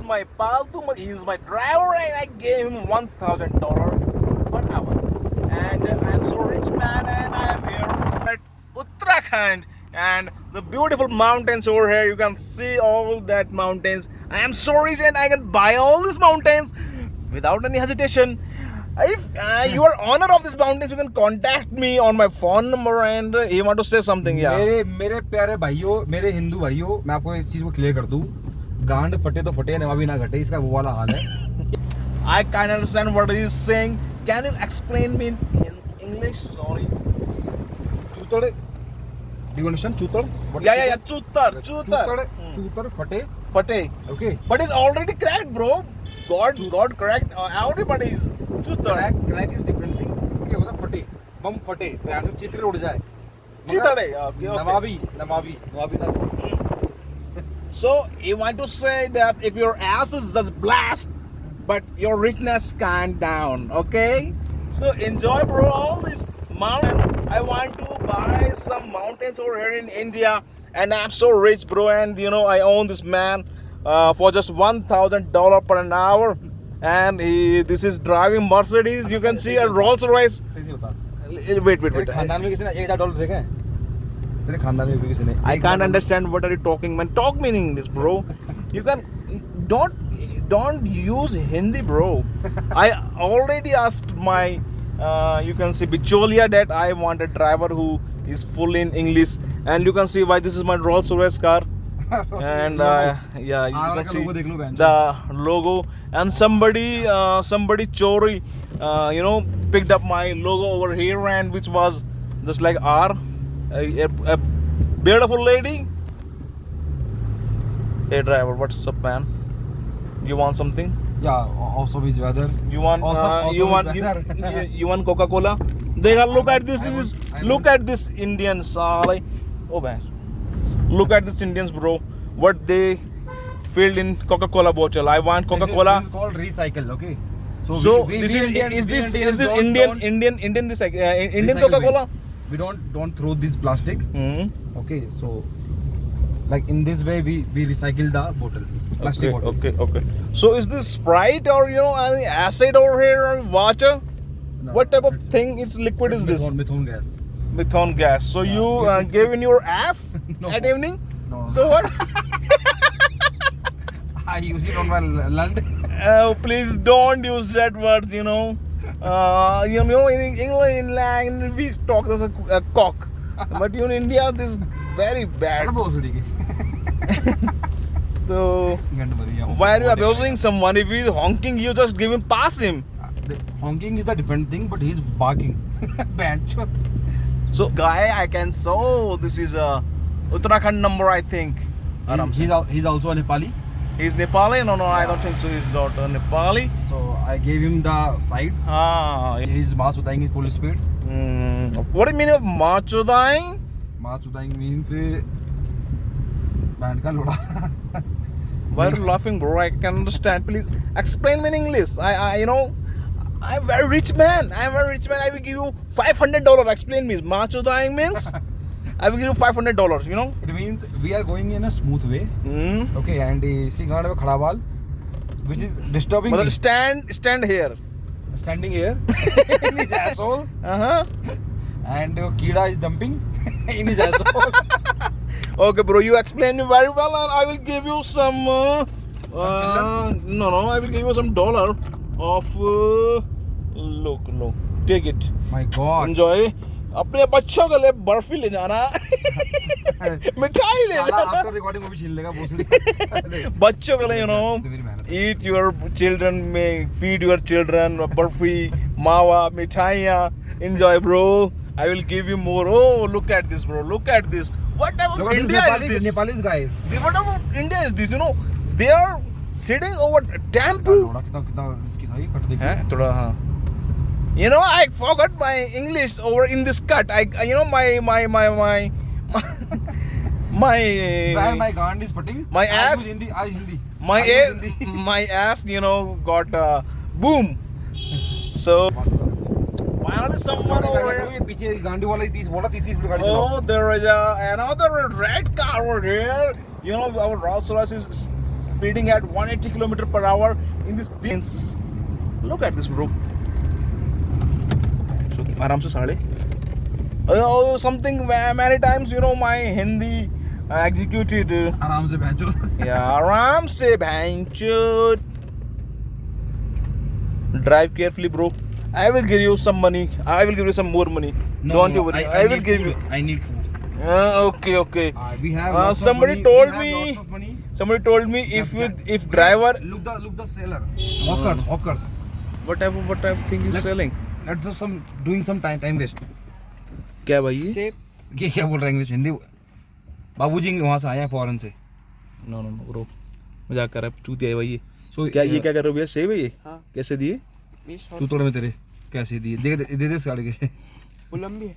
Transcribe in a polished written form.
my paltu. He's my driver, and I gave him $1,000 per hour. And I'm so rich man, and I am here at Uttarakhand, and the beautiful mountains over here. You can see all that mountains. I am so rich, and I can buy all these mountains without any hesitation. If you are owner of these mountains, you can contact me on my phone number, and you want to say something, yeah. मेरे प्यारे भाइयों, मेरे हिंदू भाइयों, मैं आपको इस चीज को क्लियर कर दूं, गांड फटे तो फटे, नवाबी ना घटे, इसका वो वाला हाल है. I can't understand what he is saying. Can you explain me in English? Sorry. चूतड़, do you understand चूतड़? Yeah. चूतड़ फटे. Fate. Okay. But it's already cracked, bro. God correct. Everybody is चूतड़. Crack is different thing. Okay, मतलब फटे, बम फटे, तो यहाँ से चित्र उड़ जाए. चूतड़े. Okay. नवाबी ना. So you want to say that if your ass is just blast, but your richness can't down, okay? So enjoy, bro, all this mountain. I want to buy some mountains over here in India, and I'm so rich, bro. And you know, I own this man for just $1,000 per an hour, and this is driving Mercedes. You can see a Rolls Royce. सही बता. Wait. तेरे खानदान में किसी ने $1,000 देखे हैं? तेरे खानदान में भी किसी ने? I can't understand what are you talking, man. Talk me in English, bro. You can don't use Hindi, bro. I already asked my you can see Bicholia that I want a driver who is full in English, and you can see why this is my Rolls Royce car. And yeah, you can see the logo, and somebody chori picked up my logo over here, and which was just like R, a beautiful lady. Hey driver, what's up, man? You want something? Yeah, also is weather. You want you want Coca-Cola? Look at this. Look at this Indians. Oh man, look at this Indians, bro. What they filled in Coca-Cola bottle. I want Coca-Cola. This is called recycle, okay? So this is this Indian recycle Indian Coca-Cola? We don't throw this plastic. Mm-hmm. Okay, so like in this way we recycle the bottles, plastic bottles. Okay. So is this Sprite or any acid over here or water? No, what type of thing? It's liquid is this? Methane gas. Methane gas. So you gave in your ass No. at evening? No. So what? I use it on my land. Oh, please don't use that word. In England we talk as a cock, but in India this is very bad. So why are you abusing someone? If he's honking, you just give him, pass him. Honking is the different thing, but he's barking. Bad. So guy, I can so this is a Uttarakhand number, I think. He's also a Nepali. He's Nepali? No, I don't think so. He's not a Nepali. So I gave him the side. He's march udaing full speed. What do you mean of march udaing? March udaing means band ka loda. Why are you laughing, bro? I can understand. Please explain me in English. I'm a very rich man. I will give you $500. Explain me. March udaing means I will give you $500. It means we are going in a smooth way. Okay, and इसकी गाड़ी में खड़ा बाल, which is disturbing me. Stand here. Standing here in his asshole. And Kida is jumping in his asshole. Okay, bro, you explain me very well, and I will give you some. No, I will give you some dollar of. Look, take it. My God. Enjoy. अपने बच्चों के लिए बर्फी ले जाना, मिठाई ले जाना. After recording वो भी छीन लेगा बोल. बच्चों के लिए eat your children, feed your children barfi, मावा, मिठाइयाँ. Enjoy, bro. I will give you more. Oh, look at this, bro. Look at this. What type of India is this? Nepalese guys. What type of India is this? They are sitting over temple. थोड़ा I forgot my English over in this cut. My Where my gand is fitting. My ass. Hindi. My ass, got boom. So finally someone over here. पीछे गांडी वाला 30 बोला 30 speed गाड़ी Oh, चलाओ. there is another red car over here. Our Rolls Royce is speeding at 180 km/h in this plains. Look at this, bro. So आराम से साढ़े. Oh, something many times, you know, my Hindi executed. आराम से भैंचो Yeah, आराम से भैंचोद. Drive carefully, bro. I will give you some money. I will give you some more money. Don't you worry. I will give you. I need food. Okay. We have lots of Somebody money. told We have me. lots of money. Somebody told me if driver. Look the seller. Hawkers. What type of thing is selling? Let's do some time waste. क्या भाई ये? ये क्या बोल रहे हैं English Hindi? बाबूजी वहाँ से आए हैं फॉरेन से. No bro. मजाक कर रहा है. चूतिया है भाई ये. So क्या ये क्या कर रहे हो भैया? सेब है ये? हाँ. कैसे दिए? तू तोड़े में तेरे कैसे दिए? दे साड़ के. कोलंबी है.